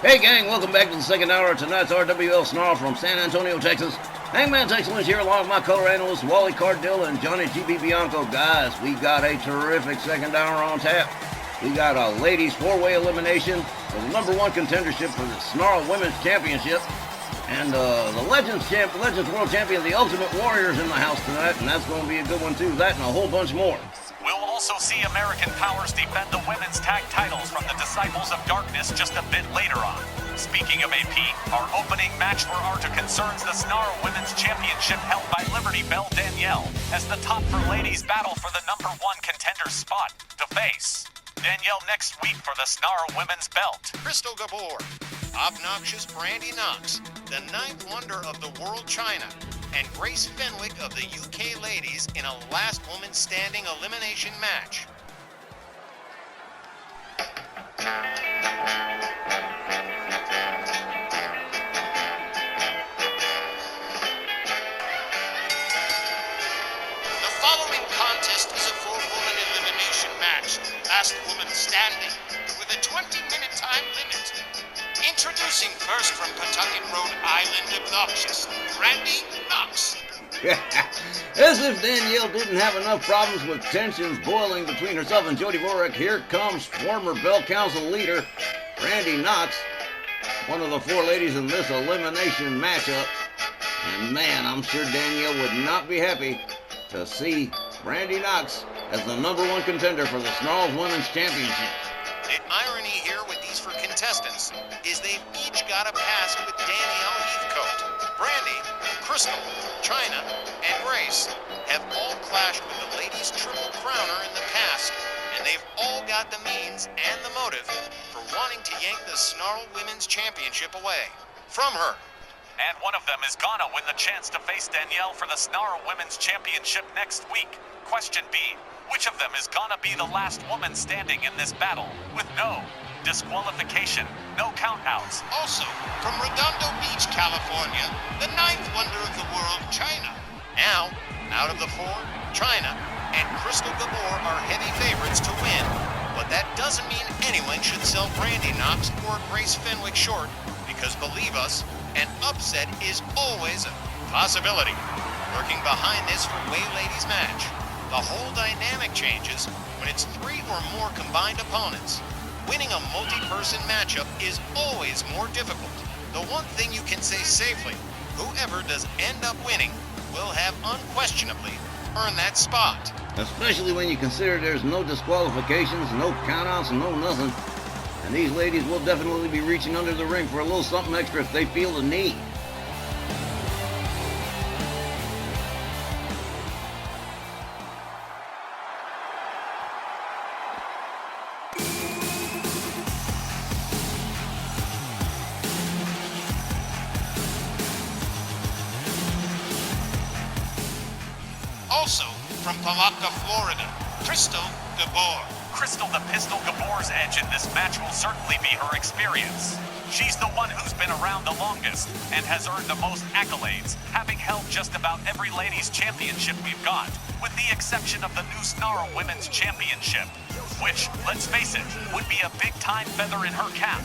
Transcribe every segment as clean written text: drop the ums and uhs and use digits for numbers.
Hey gang, welcome back to the second hour of tonight's Rwl Sn Rl from San Antonio, Texas. Hangman's Excellence here along with my color analysts Wally Cardell and Johnny GB Bianco. Guys, we got a terrific second hour on tap. We got a ladies four-way elimination for the number one contendership for the Snarl Women's Championship. And the Legends World Champion, the Ultimate Warriors in the house tonight, and that's going to be a good one too. That and a whole bunch more. We'll also see American Powers defend the women's tag titles from the Disciples of Darkness just a bit later on. Speaking of AP, our opening match for Arta concerns the Snarl Women's Championship held by Liberty Belle Danielle as the top for ladies battle for the number one contender spot to face Danielle next week for the Snarl Women's belt. Crystal Gabor, obnoxious Brandi Knox, the ninth wonder of the world Chyna, and Grace Fenwick of the UK ladies in a last woman standing elimination match. The following contest is a four-woman elimination match, last woman standing, with a 20-minute time limit. Introducing first from Pawtucket, Rhode Island, obnoxious Brandi Knox. As if Danielle didn't have enough problems with tensions boiling between herself and Jody Vorak, here comes former Bell Council leader Brandi Knox, one of the four ladies in this elimination matchup. And man, I'm sure Danielle would not be happy to see Brandi Knox as the number one contender for the Snarl Women's Championship. The irony here with these four contestants is they've each got a past with Danielle Heathcote. Brandi, Crystal, Chyna, and Grace have all clashed with the ladies' triple crowner in the past, and they've all got the means and the motive for wanting to yank the Snarl Women's Championship away from her. And one of them is gonna win the chance to face Danielle for the Snarl Women's Championship next week. Question B, which of them is gonna be the last woman standing in this battle with no disqualification, no countouts? Also, from Redondo Beach, California, the ninth wonder of the world, Chyna. Now, out of the four, Chyna and Crystal Gabor are heavy favorites to win, but that doesn't mean anyone should sell Brandi Knox or Grace Fenwick short, because believe us, an upset is always a possibility. Lurking behind this four-way ladies match, the whole dynamic changes when it's three or more combined opponents. Winning a multi-person matchup is always more difficult. The one thing you can say safely, whoever does end up winning will have unquestionably earned that spot. Especially when you consider there's no disqualifications, no countouts, and no nothing. And these ladies will definitely be reaching under the ring for a little something extra if they feel the need. Also, from Palatka, Florida, Crystal Gabor. Crystal the Pistol Gabor's edge in this match will certainly be her experience. She's the one who's been around the longest and has earned the most accolades, having held just about every ladies' championship we've got, with the exception of the new Snarl Women's Championship, which, let's face it, would be a big-time feather in her cap.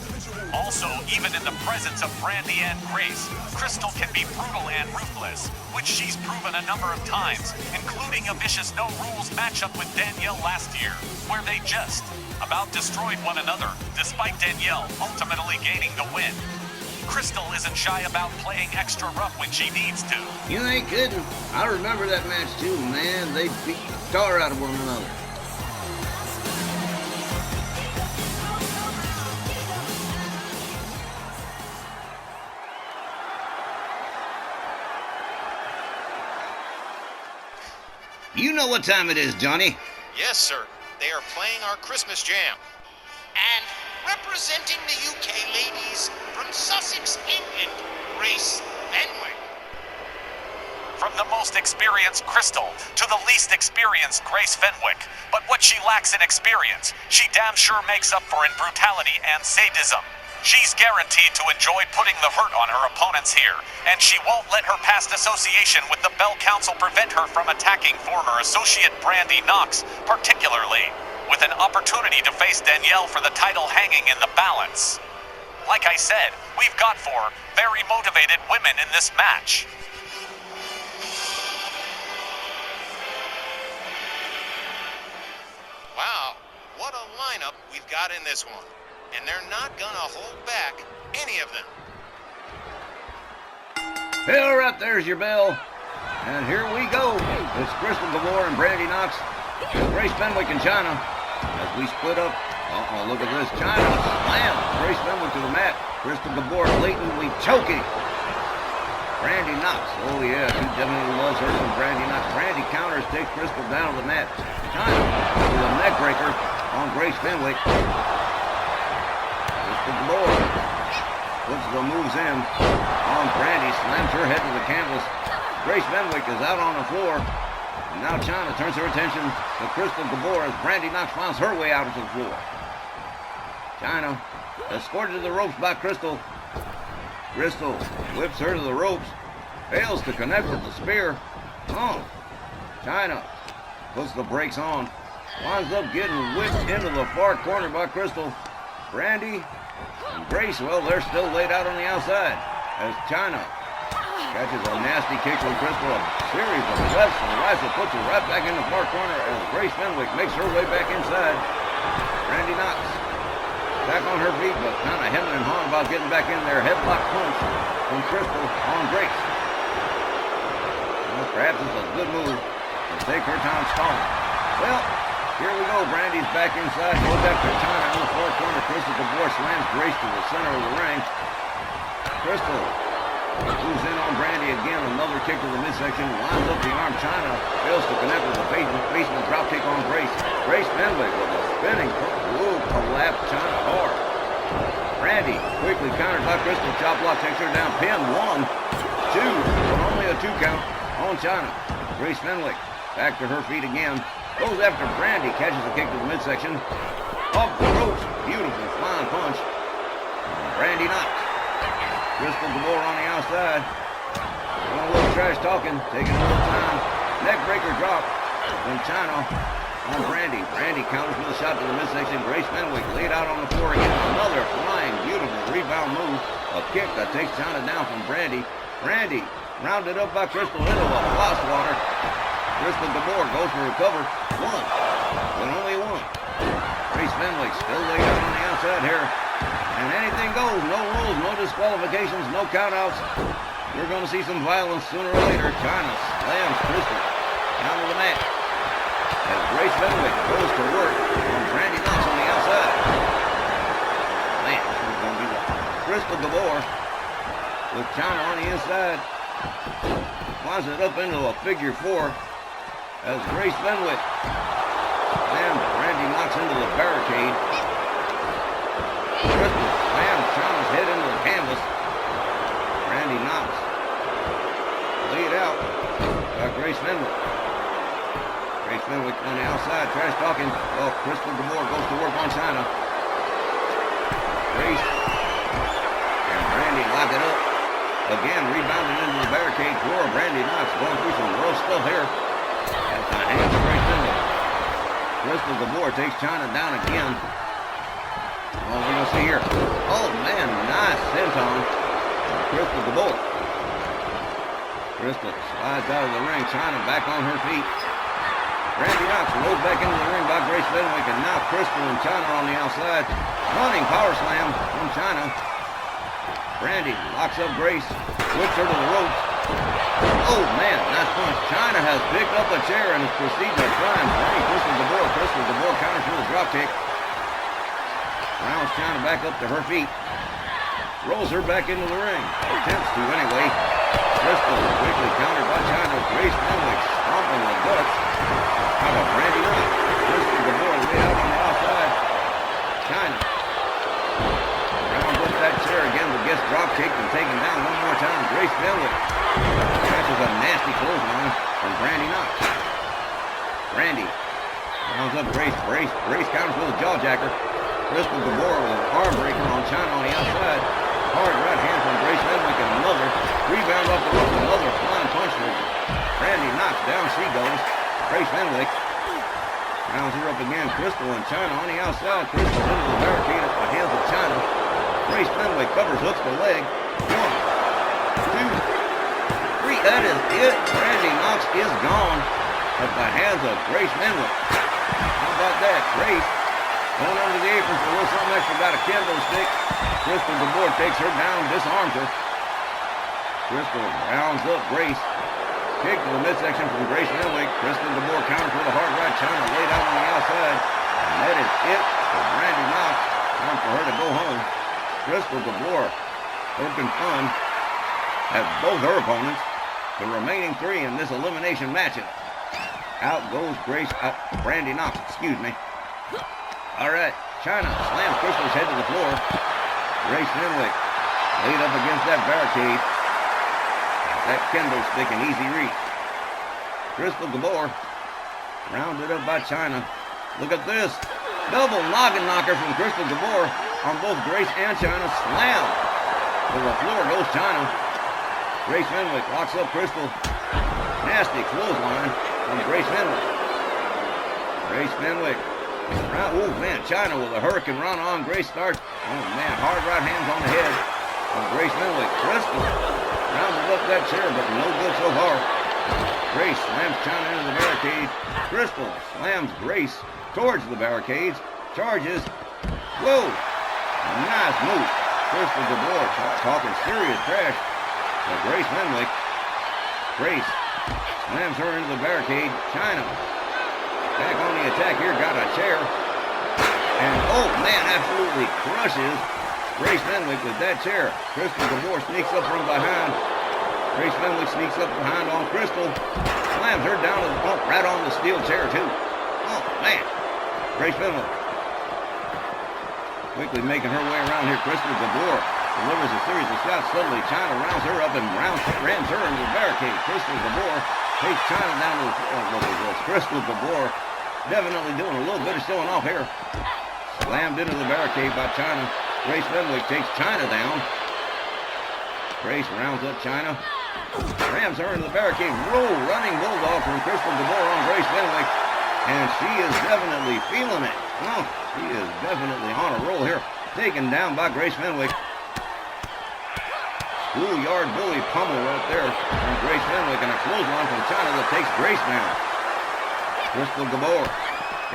Also, even in the presence of Brandi and Grace, Crystal can be brutal and ruthless, which she's proven a number of times, including a vicious no-rules matchup with Danielle last year, where they just about destroyed one another, despite Danielle ultimately gaining the win. Crystal isn't shy about playing extra rough when she needs to. You ain't kidding. I remember that match too, man. They beat the tar out of one another. You know what time it is, Johnny. Yes, sir. They are playing our Christmas jam. And representing the UK ladies from Sussex, England, Grace Fenwick. From the most experienced Crystal to the least experienced Grace Fenwick. But what she lacks in experience, she damn sure makes up for in brutality and sadism. She's guaranteed to enjoy putting the hurt on her opponents here, and she won't let her past association with the Bell Council prevent her from attacking former associate Brandi Knox, particularly with an opportunity to face Danielle for the title hanging in the balance. Like I said, we've got 4 very motivated women in this match. Wow, what a lineup we've got in this one. And they're not gonna hold back any of them. Hey, all right, there's your bell. And here we go. It's Crystal Gabor and Brandi Knox. Grace Fenwick and Chyna. As we split up. Uh-oh, look at this. Chyna slam. Grace Fenwick to the mat. Crystal Gabor blatantly choking. Brandi Knox. Oh, yeah, she definitely loves her some Brandi Knox. Brandi counters, takes Crystal down to the mat. Chyna with a neck breaker on Grace Fenwick. Crystal Gabor puts the moves in on Brandi. Slams her head to the canvas. Grace Fenwick is out on the floor. And now Chyna turns her attention to Crystal Gabor as Brandi Knox finds her way out onto the floor. Chyna escorted to the ropes by Crystal. Crystal whips her to the ropes. Fails to connect with the spear. Oh. Chyna puts the brakes on. Winds up getting whipped into the far corner by Crystal. Brandi and Grace, well, they're still laid out on the outside as Chyna catches a nasty kick from Crystal. A series of lefts and rights that puts her right back in the far corner as Grace Fenwick makes her way back inside. Brandi Knox back on her feet, but kind of hemming and hawing about getting back in there. Headlock punch from Crystal on Grace. Well, perhaps it's a good move to take her time stalling. Well, here we go. Brandi's back inside. Goes after Chyna in the far corner. Crystal Gabor slams Grace to the center of the ring. Crystal moves in on Brandi again. Another kick to the midsection. Lines up the arm. Chyna fails to connect with the basement drop kick on Grace. Grace Fenwick with a spinning move collapsed Chyna hard. Brandi quickly countered by Crystal. Chop block takes her down. Pin 1, 2, but only a 2 count on Chyna. Grace Fenwick back to her feet again. Goes after Brandi. Catches a kick to the midsection. Off the ropes. Beautiful flying punch. Brandi Knox. Crystal Gabor on the outside. Doing a little trash talking. Taking a little time. Neck breaker drop from Chyna on Brandi. Brandi counters with a shot to the midsection. Grace Fenwick laid out on the floor again. Another flying, beautiful rebound move. A kick that takes Chyna down from Brandi. Brandi rounded up by Crystal into a lost water. Crystal Gabor goes for a cover. 1, but only 1. Grace Fenwick still laid out on the outside here. And anything goes. No rules, no disqualifications, no countouts. We're going to see some violence sooner or later. Chyna slams Crystal down to the mat as Grace Fenwick goes to work on Brandi Knox on the outside. Man, this one's going to be the Crystal Gabor with Chyna on the inside. Flies it up into a figure 4 as Grace Fenwick slams Brandi Knox into the barricade. Crystal slams Chyna's head into the canvas. Brandi Knox laid out by Grace Fenwick. Grace Fenwick on the outside, trash talking. Oh, Crystal Gabor goes to work on Chyna. Grace and Brandi lock it up. Again, rebounded into the barricade floor. Brandi Knox going through some rough stuff here. At the hands of Grace Fenwick. Crystal Gabor takes Chyna down again. Oh, we're going to see here. Oh, man, nice senton. Crystal Gabor. Crystal slides out of the ring. Chyna back on her feet. Brandi Knox rolls back into the ring by Grace Fenwick, and now Crystal and Chyna on the outside. Running power slam from Chyna. Brandi locks up Grace, whips her to the ropes. Oh, man, nice punch. Chyna has picked up a chair and is proceeding to try and bring Crystal Gabor. Crystal Gabor counters with a drop kick. Rounds Chyna back up to her feet. Rolls her back into the ring. Attempts to anyway. Crystal quickly countered by Chyna. Grace Fenwick stomping the guts out of Brandi Knox. Crystal Gabor laid out on the outside. Chyna rounds up that chair again, but gets drop kicked and taken down one more time. Grace Fenwick catches a nasty clothesline from Brandi Knox. Brandi rounds up Grace. Grace counters with a jawjacker. Crystal Gabor with an arm breaker on Chyna on the outside. Hard right hand from Grace Fenwick and another rebound off the rope. Another flying punch from Brandi Knox. Down she goes. Grace Fenwick rounds her up again. Crystal and Chyna on the outside. Crystal into the barricade at the hands of Chyna. Grace Fenwick covers, hooks the leg. 1, 2, 3. That is it. Brandi Knox is gone at the hands of Grace Fenwick. How about that? Grace going under the apron for a little something extra. Got a kendo stick. Crystal Gabor takes her down, disarms her. Crystal rounds up Grace. Kick to the midsection from Grace Fenwick. Crystal Gabor counters with a hard right. Chyna laid out on the outside. And that is it for Brandi Knox. Time for her to go home. Crystal Gabor poking fun at both her opponents. The remaining 3 in this elimination matchup. Out goes Brandi Knox, excuse me. All right, Chyna slams Crystal's head to the floor. Grace Fenwick laid up against that barricade. That kendo stick in easy reach. Crystal Gabor rounded up by Chyna. Look at this. Double noggin knocker from Crystal Gabor on both Grace and Chyna. Slam. To the floor goes Chyna. Grace Fenwick locks up Crystal. Nasty clothesline from Grace Fenwick. Grace Fenwick. Oh man, Chyna with a hurricane run on. Grace starts. Oh man, hard right hands on the head of Grace Fenwick. Crystal rounded up that chair, but no good so far. Grace slams Chyna into the barricade. Crystal slams Grace towards the barricades. Charges. Whoa! Nice move. Crystal Gabor talking serious trash to Grace Fenwick. Grace slams her into the barricade. Chyna back on the attack here. Got a chair. And oh man, absolutely crushes Grace Fenwick with that chair. Crystal Gabor sneaks up from behind. Grace Fenwick sneaks up behind on Crystal. Slams her down to the pump, right on the steel chair too. Oh man. Grace Fenwick quickly making her way around here. Crystal Gabor delivers a series of shots. Suddenly Chyna rounds her up and rams her into the barricade. Crystal Gabor takes Chyna down to the floor. Look at this. Crystal Gabor definitely doing a little bit of showing off here. Slammed into the barricade by Chyna. Grace Fenwick takes Chyna down. Grace rounds up Chyna. Rams her into the barricade. Running bulldog from Crystal Gabor on Grace Fenwick. And she is definitely feeling it. Oh, she is definitely on a roll here. Taken down by Grace Fenwick. Schoolyard bully pummel right there from Grace Fenwick. And a clothesline from Chyna that takes Grace down. Crystal Gabor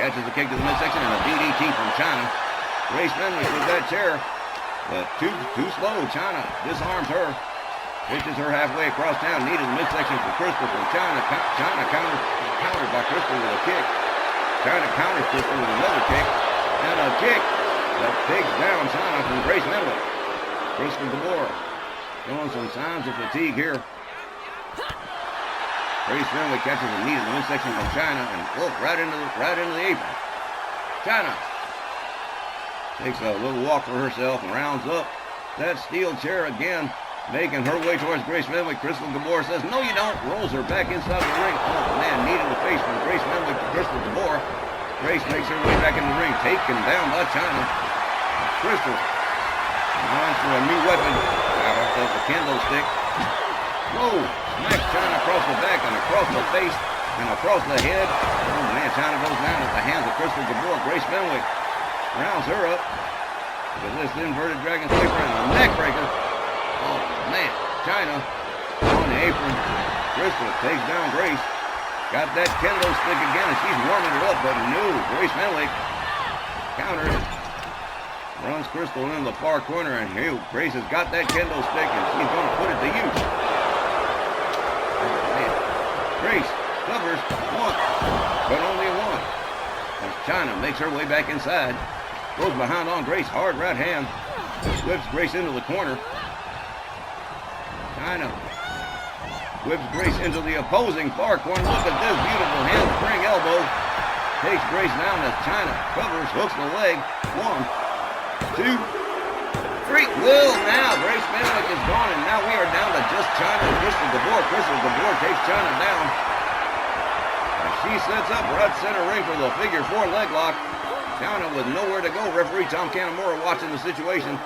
catches the kick to the midsection and a DDT from Chyna. Grace Fenwick with that chair, but too slow. Chyna disarms her, pitches her halfway across town, needed the midsection for Crystal from Chyna. Chyna countered by Crystal with a kick. Chyna counters Crystal with another kick, and a kick that takes down Chyna from Grace Fenwick. Crystal Gabor showing some signs of fatigue here. Grace Fenwick catches a knee to the midsection from Chyna and right into the apron. Chyna takes a little walk for herself and rounds up that steel chair again, making her way towards Grace Fenwick. Crystal Gabor says, no you don't, rolls her back inside the ring. Oh man, knee to the face from Grace Fenwick to Crystal Gabor. Grace makes her way back in the ring, taken down by Chyna. Crystal lines for a new weapon, got herself a kendo stick. Whoa, smacks Chyna across the back and across the face and across the head. Oh man, Chyna goes down at the hands of Crystal Gabor. Grace Fenwick rounds her up with this inverted dragon sleeper and a neck breaker. Oh man, Chyna on the apron. Crystal takes down Grace. Got that kendo stick again and she's warming it up, but no, Grace Fenwick counters. Runs Crystal into the far corner and here, Grace has got that kendo stick and she's going to put it to use. Oh man, Grace covers one, but only one. As Chyna makes her way back inside. Goes behind on Grace, hard right hand. Whips Grace into the corner. Chyna whips Grace into the opposing far corner. Look at this beautiful handspring elbow. Takes Grace down as Chyna covers, hooks the leg. 1, 2, 3. Well, now Grace Fenwick is gone, and now we are down to just Chyna and Crystal Gabor. Crystal Gabor takes Chyna down. And she sets up right center ring for the figure 4 leg lock. Chyna with nowhere to go. Referee Tom Canamora watching the situation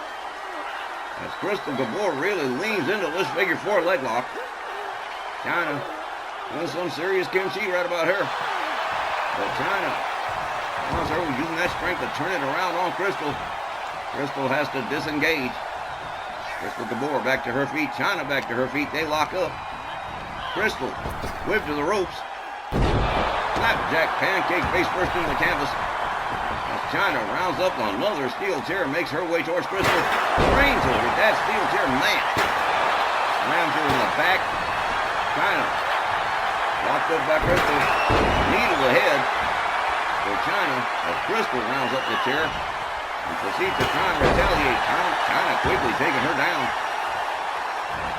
as Crystal Gabor really leans into this figure 4 leg lock. Chyna doing some serious kimchi right about here. But Chyna wants her using that strength to turn it around on Crystal. Crystal has to disengage. Crystal Gabor back to her feet. Chyna back to her feet. They lock up. Crystal whip to the ropes. Slapjack pancake face first into the canvas. As Chyna rounds up another steel chair, makes her way towards Crystal. Trains her with that steel chair, man. Slams her in the back. Chyna locked up by Crystal. Knee to the head for Chyna as Crystal rounds up the chair and proceeds to try and retaliate. Chyna quickly taking her down.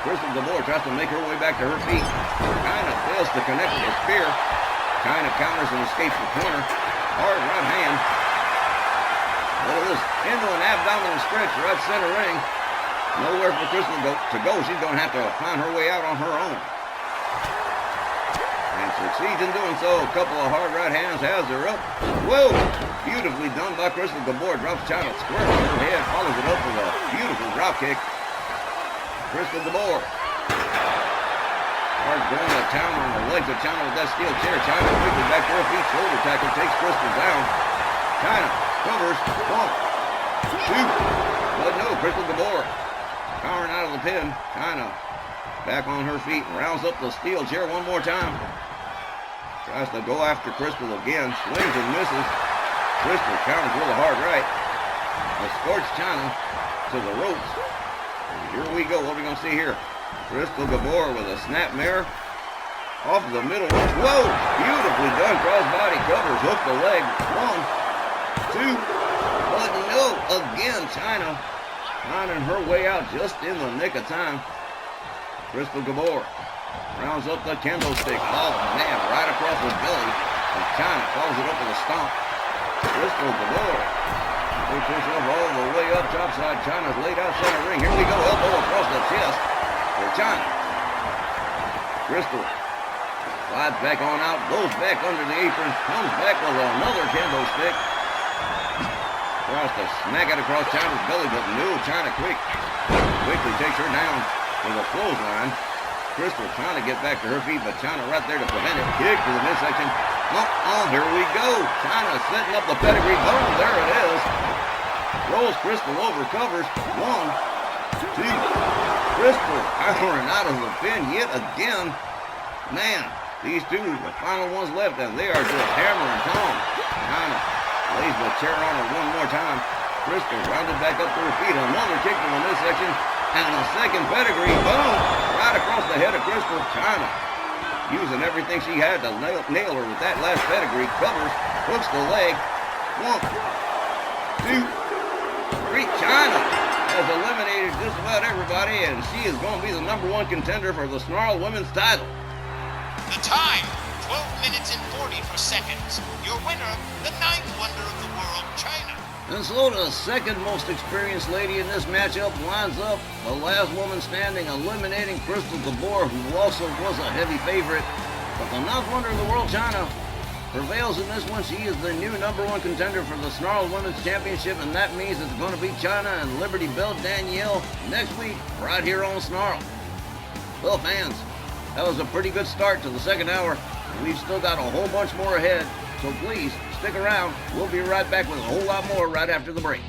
Crystal Gabor tries to make her way back to her feet. Chyna fails to connect with a spear. Chyna counters and escapes the corner. Hard right hand. Look at this. Into an abdominal stretch right center ring. Nowhere for Crystal to go. She's going to have to find her way out on her own. And succeeds in doing so. A couple of hard right hands has her up. Whoa! Beautifully done by Crystal Gabor. Drops Chyna square on her head. Follows it up with a beautiful drop kick. Crystal Gabor. Hard going to town on the legs of Chyna with that steel chair. Chyna quickly back to her feet. Shoulder tackle takes Crystal down. Chyna covers. 1, 2. But no, Crystal Gabor powering out of the pin. Chyna back on her feet and rounds up the steel chair one more time. Tries to go after Crystal again. Swings and misses. Crystal counters with a hard right. Escorts Chyna to the ropes. Here we go. What are we going to see here? Crystal Gabor with a snap mare. Off the middle rope. Whoa! Beautifully done. Crossbody covers. Hook the leg. 1, 2. But no. Again, Chyna finding her way out just in the nick of time. Crystal Gabor rounds up the kendo stick. Oh, man. Right across the belly. And Chyna follows it up with a stomp. Crystal Gabor puts herself all the way up topside. Chyna's laid out center ring. Here we go. Elbow across the chest for Chyna. Crystal slides back on out. Goes back under the apron. Comes back with another kendo stick. Tries to smack it across Chyna's belly, but no. Chyna quickly takes her down with a clothesline. Crystal trying to get back to her feet, but Chyna right there to prevent it. Kick to the midsection. Here we go. Chyna setting up the pedigree. Boom, there it is. Rolls Crystal over, covers. 1, 2. Crystal powering out of the pin yet again. Man, these two are the final ones left, and they are just hammering home. Chyna lays the chair on her one more time. Crystal rounded back up to her feet. Another kick to the midsection. And a second pedigree. Boom! Right across the head of Crystal. Chyna using everything she had to nail her with that last pedigree. Covers. Hooks the leg. 1, 2, 3. Chyna has eliminated just about everybody, and she is going to be the #1 contender for the Snarl Women's title. The time, 12 minutes and 44 seconds. Your winner, the 9th wonder of the world, Chyna. And so the second most experienced lady in this matchup lines up, the last woman standing, eliminating Crystal Gabor, who also was a heavy favorite. But the 9th wonder of the world, Chyna, prevails in this one. She is the new #1 contender for the Snarl Women's Championship, and that means it's going to be Chyna and Liberty Bell Danielle next week, right here on Snarl. Well, fans, that was a pretty good start to the second hour. We've still got a whole bunch more ahead, so please stick around. We'll be right back with a whole lot more right after the break.